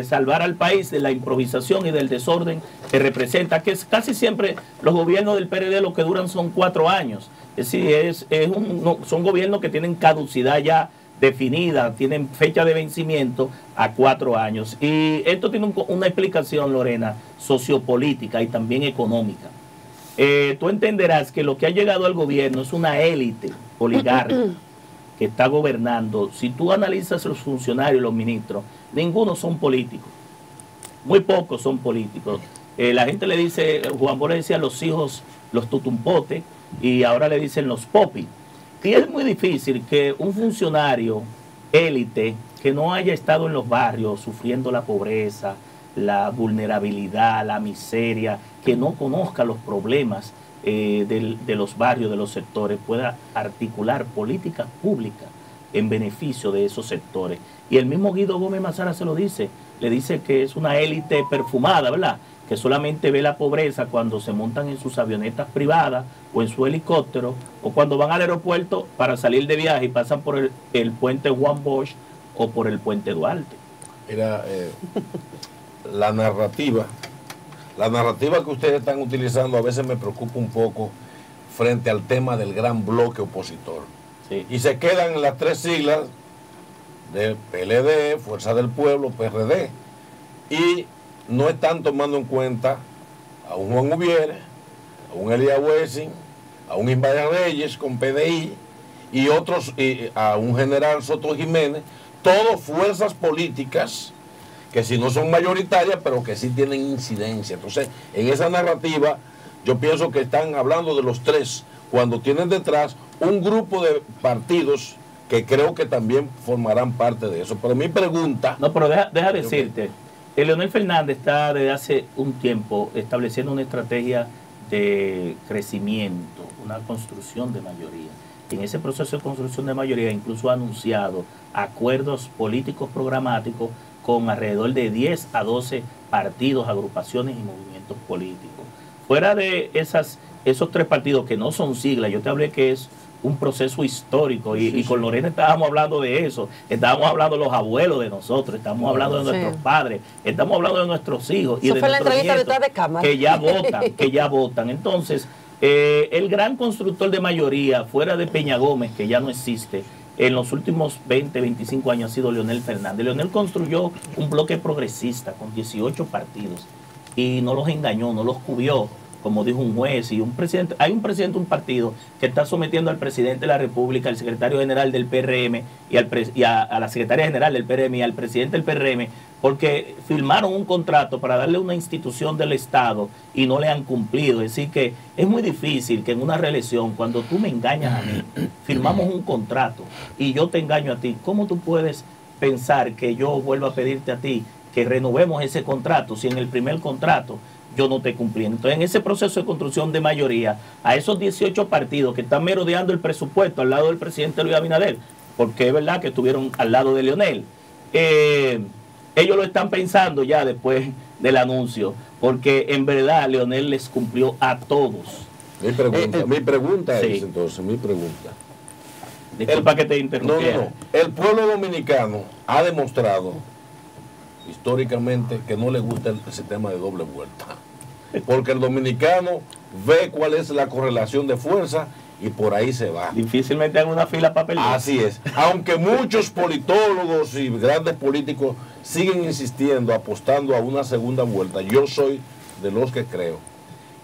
B: salvar al país de la improvisación y del desorden que representa, que es casi siempre los gobiernos del PRD lo que duran son 4 años. Es decir, son gobiernos que tienen caducidad ya definida, tienen fecha de vencimiento a 4 años. Y esto tiene una explicación, Lorena, sociopolítica y también económica. Tú entenderás que lo que ha llegado al gobierno es una élite oligárquica que está gobernando. Si tú analizas los funcionarios, los ministros, ninguno son políticos. Muy pocos son políticos. La gente le dice, Juan Bosch decía los hijos, los tutumpotes, y ahora le dicen los popis. Y es muy difícil que un funcionario élite que no haya estado en los barrios sufriendo la pobreza, la vulnerabilidad, la miseria, que no conozca los problemas de los barrios, de los sectores, pueda articular políticas públicas en beneficio de esos sectores. Y el mismo Guido Gómez Mazara se lo dice, le dice que es una élite perfumada, ¿verdad?, que solamente ve la pobreza cuando se montan en sus avionetas privadas o en su helicóptero, o cuando van al aeropuerto para salir de viaje y pasan por el puente Juan Bosch o por el puente Duarte.
D: Mira, la narrativa que ustedes están utilizando a veces me preocupa un poco frente al tema del gran bloque opositor.
B: Sí.
D: Y se quedan en las 3 siglas de PLD, Fuerza del Pueblo, PRD. Y no están tomando en cuenta a un Juan Ubiere, a un Elías Wessing, a un Ismael Reyes con PDI y otros, a un general Soto Jiménez, todas fuerzas políticas que si no son mayoritarias, pero que sí tienen incidencia. Entonces, en esa narrativa, yo pienso que están hablando de los 3, cuando tienen detrás un grupo de partidos que creo que también formarán parte de eso. Pero mi pregunta...
B: No, pero deja decirte, Leonel Fernández está desde hace un tiempo estableciendo una estrategia de crecimiento, una construcción de mayoría. Y en ese proceso de construcción de mayoría incluso ha anunciado acuerdos políticos programáticos con alrededor de 10 a 12 partidos, agrupaciones y movimientos políticos. Fuera de esos 3 partidos que no son siglas, yo te hablé que es un proceso histórico y con Lorena estábamos hablando de eso, estábamos hablando de los abuelos de nosotros, estamos hablando de nuestros padres, estamos hablando de nuestros hijos y de nuestros nietos que ya votan. Entonces, el gran constructor de mayoría, fuera de Peña Gómez, que ya no existe, en los últimos 20, 25 años ha sido Leonel Fernández. Leonel construyó un bloque progresista con 18 partidos y no los engañó, no los cubrió, como dijo un juez y un presidente. Hay un presidente de un partido que está sometiendo al presidente de la República, al secretario general del PRM y a la secretaria general del PRM y al presidente del PRM, porque firmaron un contrato para darle una institución del Estado y no le han cumplido. Es decir, que es muy difícil que en una reelección, cuando tú me engañas a mí, firmamos un contrato y yo te engaño a ti, ¿cómo tú puedes pensar que yo vuelva a pedirte a ti que renovemos ese contrato si en el primer contrato yo no te cumplí? Entonces, en ese proceso de construcción de mayoría, a esos 18 partidos que están merodeando el presupuesto al lado del presidente Luis Abinader, porque es verdad que estuvieron al lado de Leonel, ellos lo están pensando ya después del anuncio, porque en verdad Leonel les cumplió a todos.
D: Mi pregunta
B: sí.
D: es entonces,
B: Disculpa que te interrumpiera.
D: No. El pueblo dominicano ha demostrado históricamente que no le gusta el sistema de doble vuelta, porque el dominicano ve cuál es la correlación de fuerza y por ahí se va.
B: Difícilmente hagan una fila para perder.
D: Así es. Aunque muchos politólogos y grandes políticos siguen insistiendo, apostando a una segunda vuelta, yo soy de los que creo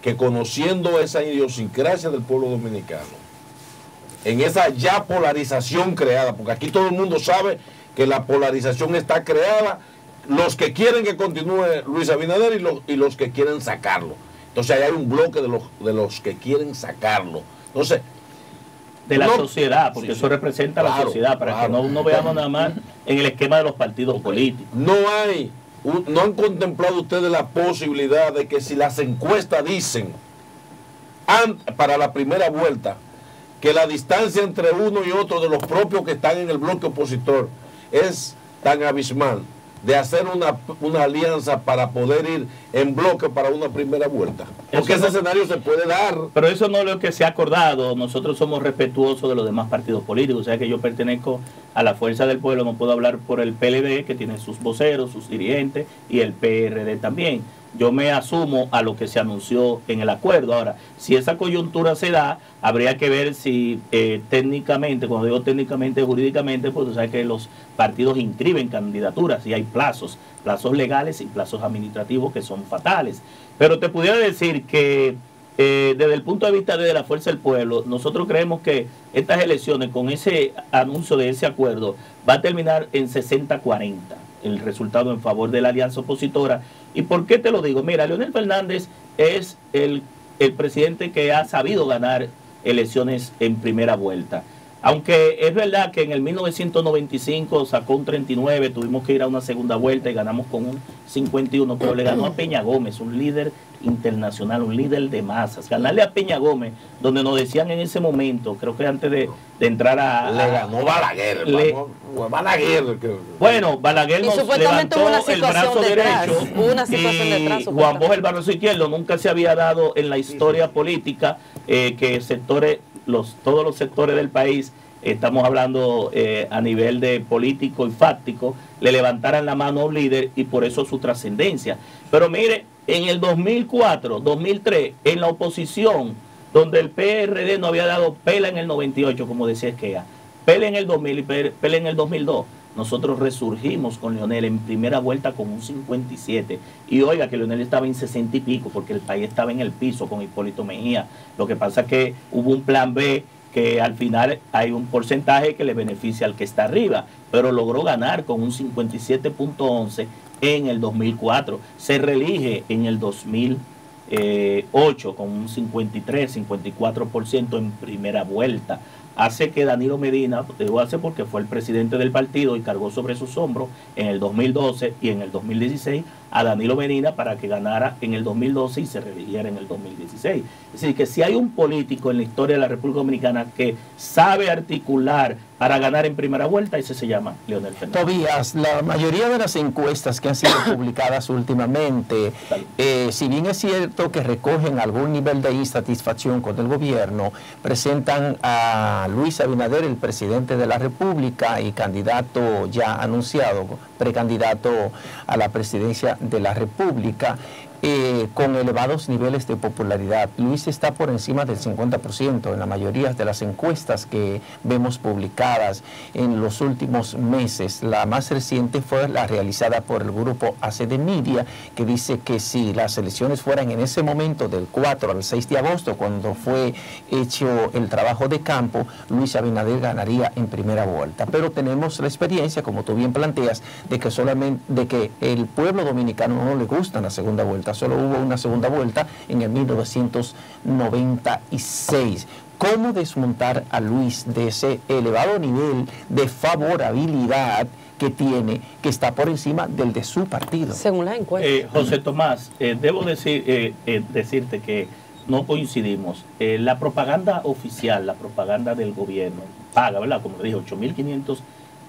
D: que, conociendo esa idiosincrasia del pueblo dominicano, en esa ya polarización creada, porque aquí todo el mundo sabe que la polarización está creada, los que quieren que continúe Luis Abinader y los que quieren sacarlo. Entonces ahí hay un bloque de los que quieren sacarlo. Entonces,
B: de la sociedad, porque eso representa a la sociedad, para que no veamos nada más en el esquema de los partidos políticos.
D: No han contemplado ustedes la posibilidad de que, si las encuestas dicen para la primera vuelta que la distancia entre uno y otro de los propios que están en el bloque opositor es tan abismal, de hacer una alianza para poder ir en bloque para una primera vuelta? Porque ese escenario se puede dar.
B: Pero eso no es lo que se ha acordado. Nosotros somos respetuosos de los demás partidos políticos. O sea que yo pertenezco a la Fuerza del Pueblo, no puedo hablar por el PLD, que tiene sus voceros, sus dirigentes, y el PRD también. Yo me asumo a lo que se anunció en el acuerdo. Ahora, si esa coyuntura se da, habría que ver si técnicamente, cuando digo técnicamente, jurídicamente, pues tú sabes que los partidos inscriben candidaturas y hay plazos legales y plazos administrativos que son fatales. Pero te pudiera decir que desde el punto de vista de la Fuerza del Pueblo, nosotros creemos que estas elecciones, con ese anuncio de ese acuerdo, va a terminar en 60-40, el resultado en favor de la alianza opositora. ¿Y por qué te lo digo? Mira, Leonel Fernández es el presidente que ha sabido ganar elecciones en primera vuelta. Aunque es verdad que en el 1995 sacó un 39, tuvimos que ir a una segunda vuelta y ganamos con un 51, pero le ganó a Peña Gómez, un líder internacional, un líder de masas. Ganarle a Peña Gómez, donde nos decían en ese momento, creo que antes de entrar a...
D: Le ganó Balaguer.
B: Bueno, Balaguer nos levantó el brazo derecho y Juan Bosch el brazo izquierdo. Nunca se había dado en la historia política que todos los sectores del país, estamos hablando a nivel de político y fáctico, le levantaran la mano a un líder, y por eso su trascendencia. Pero mire, en el 2004, 2003, en la oposición, donde el PRD no había dado pela en el 98, como decía Esquea, pela en el 2000 y pela en el 2002, nosotros resurgimos con Leonel en primera vuelta con un 57. Y oiga que Leonel estaba en 60 y pico, porque el país estaba en el piso con Hipólito Mejía. Lo que pasa es que hubo un plan B, que al final hay un porcentaje que le beneficia al que está arriba, pero logró ganar con un 57.11 en el 2004. Se reelige en el 2008 con un 53, 54% en primera vuelta. hace que Danilo Medina, digo hace porque fue el presidente del partido y cargó sobre sus hombros en el 2012 y en el 2016 a Danilo Medina para que ganara en el 2012 y se reeligiera en el 2016. Es decir, que si hay un político en la historia de la República Dominicana que sabe articular para ganar en primera vuelta, ese se llama Leonel Fernández.
E: Tobías, la mayoría de las encuestas que han sido publicadas últimamente, si bien es cierto que recogen algún nivel de insatisfacción con el gobierno, presentan a Luis Abinader, el presidente de la República y candidato ya anunciado, precandidato a la presidencia de la República, con elevados niveles de popularidad. Luis está por encima del 50% en la mayoría de las encuestas que vemos publicadas en los últimos meses. La más reciente fue la realizada por el grupo ACD Media, que dice que si las elecciones fueran en ese momento del 4 al 6 de agosto, cuando fue hecho el trabajo de campo, Luis Abinader ganaría en primera vuelta. Pero tenemos la experiencia, como tú bien planteas, de que el pueblo dominicano no le gusta la segunda vuelta. Solo hubo una segunda vuelta en el 1996. ¿Cómo desmontar a Luis de ese elevado nivel de favorabilidad que tiene, que está por encima del de su partido?
C: Según las encuestas.
B: José Tomás, debo decirte que no coincidimos. La propaganda oficial, la propaganda del gobierno, paga, ¿verdad? Como le dije, 8.500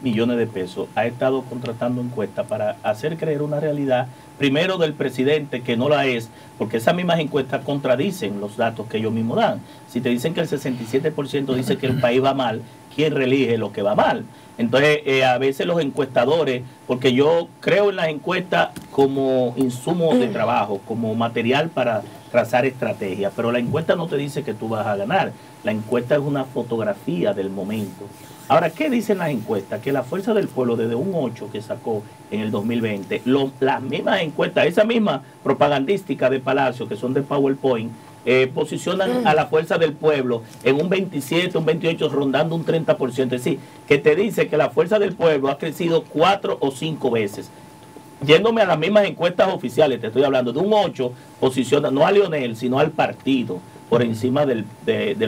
B: millones de pesos, ha estado contratando encuestas para hacer creer una realidad, primero del presidente, que no la es, porque esas mismas encuestas contradicen los datos que ellos mismos dan. Si te dicen que el 67% dice que el país va mal, ¿quién reelige lo que va mal? Entonces, a veces los encuestadores, porque yo creo en las encuestas como insumo de trabajo, como material para trazar estrategias, pero la encuesta no te dice que tú vas a ganar. La encuesta es una fotografía del momento. Ahora, ¿qué dicen las encuestas? Que la Fuerza del Pueblo, desde un 8 que sacó en el 2020, las mismas encuestas, esa misma propagandística de Palacio, que son de PowerPoint, posicionan a la Fuerza del Pueblo en un 27, un 28, rondando un 30%. Es decir, que te dice que la Fuerza del Pueblo ha crecido 4 o 5 veces. Yéndome a las mismas encuestas oficiales, te estoy hablando de un 8, posiciona no a Leonel, sino al partido, por encima de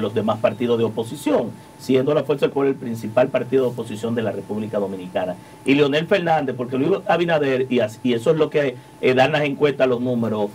B: los demás partidos de oposición, siendo la Fuerza del Pueblo el principal partido de oposición de la República Dominicana. Y Leonel Fernández, porque Luis Abinader, y eso es lo que dan las encuestas, los números,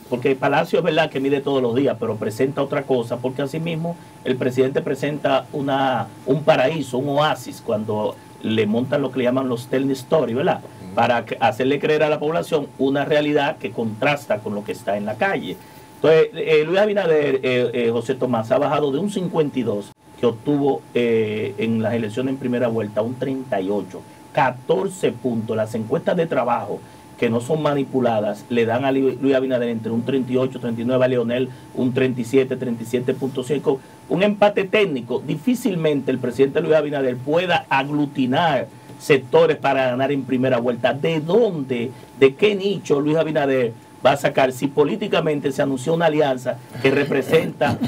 B: porque Palacio es verdad que mide todos los días, pero presenta otra cosa, porque asimismo el presidente presenta un paraíso, un oasis, cuando le montan lo que le llaman los telling story, ¿verdad? Para hacerle creer a la población una realidad que contrasta con lo que está en la calle. Entonces, Luis Abinader, José Tomás, ha bajado de un 52 que obtuvo en las elecciones en primera vuelta a un 38, 14 puntos. Las encuestas de trabajo que no son manipuladas le dan a Luis Abinader entre un 38, 39, a Leonel un 37, 37.5. Un empate técnico. Difícilmente el presidente Luis Abinader pueda aglutinar sectores para ganar en primera vuelta. ¿De dónde, de qué nicho Luis Abinader va a sacar? Si políticamente se anunció una alianza que representa,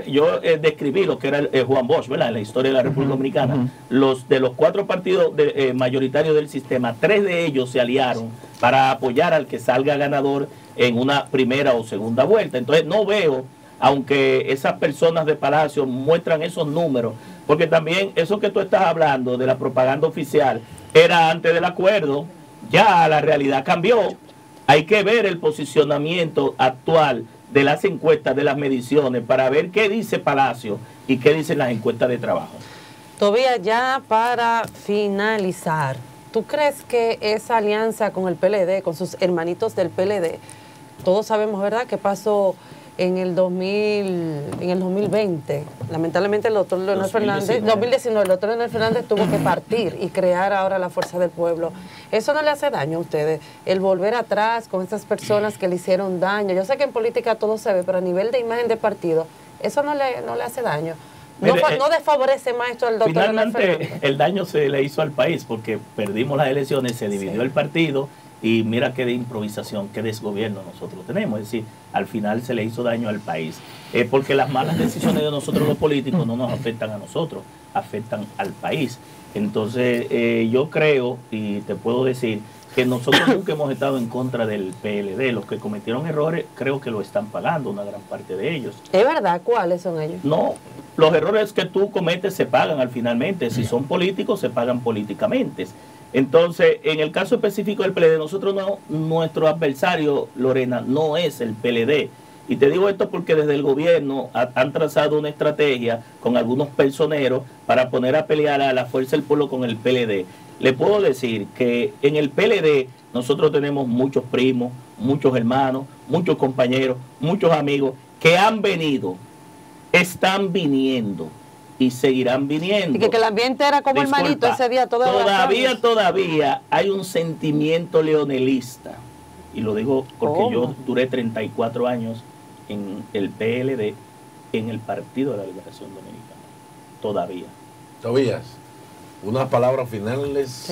B: yo describí lo que era Juan Bosch, ¿verdad? En la historia de la República Dominicana, de los 4 partidos mayoritarios del sistema, 3 de ellos se aliaron para apoyar al que salga ganador en una primera o segunda vuelta. Entonces no veo, aunque esas personas de Palacio muestran esos números, porque también eso que tú estás hablando de la propaganda oficial era antes del acuerdo, ya la realidad cambió. Hay que ver el posicionamiento actual de las encuestas, de las mediciones, para ver qué dice Palacio y qué dicen las encuestas de trabajo.
C: Todavía ya para finalizar, ¿tú crees que esa alianza con el PLD, con sus hermanitos del PLD, todos sabemos, ¿verdad?, qué pasó en el 2020? Lamentablemente el doctor Leonel Fernández, 2019, el doctor Leonel Fernández tuvo que partir y crear ahora la Fuerza del Pueblo. ¿Eso no le hace daño a ustedes? El volver atrás con estas personas que le hicieron daño. Yo sé que en política todo se ve, pero a nivel de imagen de partido, ¿eso no le hace daño? No desfavorece más esto al doctor Leonel Fernández.
B: Finalmente el daño se le hizo al país porque perdimos las elecciones, se dividió el partido. Y mira qué de improvisación, qué desgobierno nosotros tenemos. Es decir, al final se le hizo daño al país. Porque las malas decisiones de nosotros los políticos no nos afectan a nosotros, afectan al país. Entonces yo creo, y te puedo decir, que nosotros nunca hemos estado en contra del PLD. Los que cometieron errores creo que lo están pagando, una gran parte de ellos.
C: ¿Es verdad? ¿Cuáles son ellos?
B: No, los errores que tú cometes se pagan al finalmente. Si son políticos, se pagan políticamente. Entonces, en el caso específico del PLD, nosotros no, nuestro adversario, Lorena, no es el PLD. Y te digo esto porque desde el gobierno han trazado una estrategia con algunos personeros para poner a pelear a la Fuerza del Pueblo con el PLD. Le puedo decir que en el PLD nosotros tenemos muchos primos, muchos hermanos, muchos compañeros, muchos amigos que han venido, están viniendo y seguirán viniendo.
C: Y que el ambiente era como hermanito ese día.
B: Todavía hay un sentimiento leonelista. Y lo digo porque yo duré 34 años en el PLD, en el Partido de la Liberación Dominicana. Todavía.
D: Tobías, unas palabras finales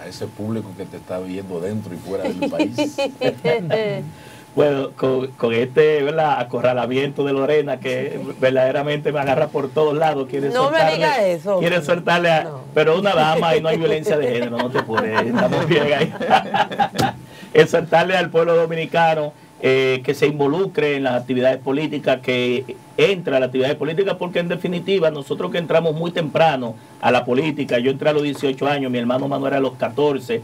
D: a ese público que te está viendo dentro y fuera del país.
B: Bueno, con este, ¿verdad?, acorralamiento de Lorena, que verdaderamente me agarra por todos lados.
C: No me diga eso.
B: Quiere soltarle a... No. Pero una dama y no hay violencia de género, no te puedes. Estamos bien ahí. Exhortarle al pueblo dominicano que se involucre en las actividades políticas, que entre a las actividades políticas, porque en definitiva nosotros que entramos muy temprano a la política, yo entré a los 18 años, mi hermano Manuel a los 14,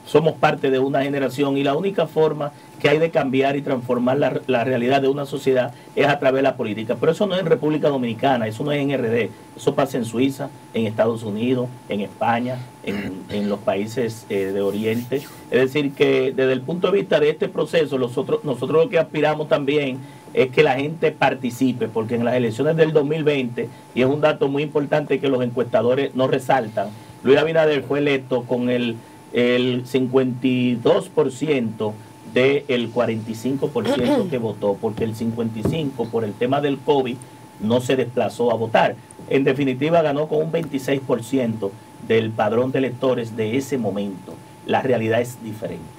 B: somos parte de una generación y la única forma que hay de cambiar y transformar la realidad de una sociedad es a través de la política. Pero eso no es en República Dominicana, eso no es en RD, eso pasa en Suiza, en Estados Unidos, en España, en los países de Oriente. Es decir, que desde el punto de vista de este proceso, nosotros lo que aspiramos también es que la gente participe, porque en las elecciones del 2020, y es un dato muy importante que los encuestadores no resaltan, Luis Abinader fue electo con el 52% del 45% que votó, porque el 55% por el tema del COVID no se desplazó a votar. En definitiva ganó con un 26% del padrón de electores de ese momento. La realidad es diferente.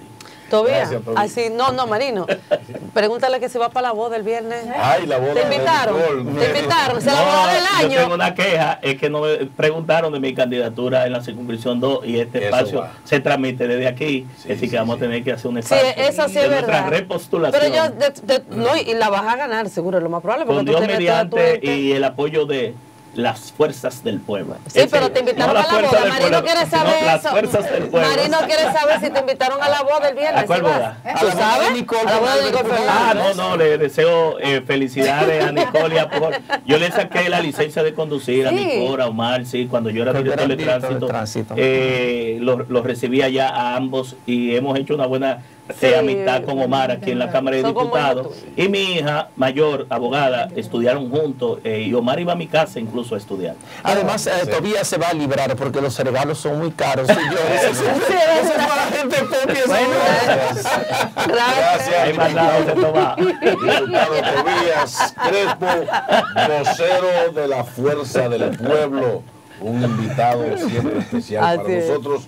C: Todavía, así, no, Marino, pregúntale que se va para la boda el viernes.
D: Ay, la boda.
C: ¿Te invitaron? ¿Te invitaron? ¿Se la boda del año?
B: Yo tengo una queja, es que no me preguntaron de mi candidatura en la circunscripción 2 y este espacio se transmite desde aquí, así que vamos a tener que hacer un espacio.
C: Sí, eso sí es verdad.
B: Repostulación.
C: Pero yo, no, y la vas a ganar, seguro, lo más probable.
B: Con Dios mediante y el apoyo de las fuerzas del pueblo.
C: Sí, pero te invitaron a la boda. Marino quiere saber eso.
B: Las fuerzas del pueblo.
C: Marino quiere saber si te invitaron a la boda el viernes.
B: ¿A cuál boda?
C: ¿Tú sabes? A la boda de Nicole Fernández.
B: No, le deseo felicidades a Nicole y a Paul. Yo le saqué la licencia de conducir a Nicole, a Omar, sí, cuando yo era director de tránsito. Los recibí allá a ambos y hemos hecho una buena amistad con Omar aquí en la Cámara de Diputados. Y mi hija mayor, abogada, estudiaron juntos y Omar iba a mi casa incluso a estudiar.
E: Además, todavía se va a librar porque los regalos son muy caros. Eso es para la gente
D: Gracias.
B: Hay más lado de tomar.
D: Diputado Tobías Crespo, vocero de la Fuerza del Pueblo, un invitado siempre especial para nosotros.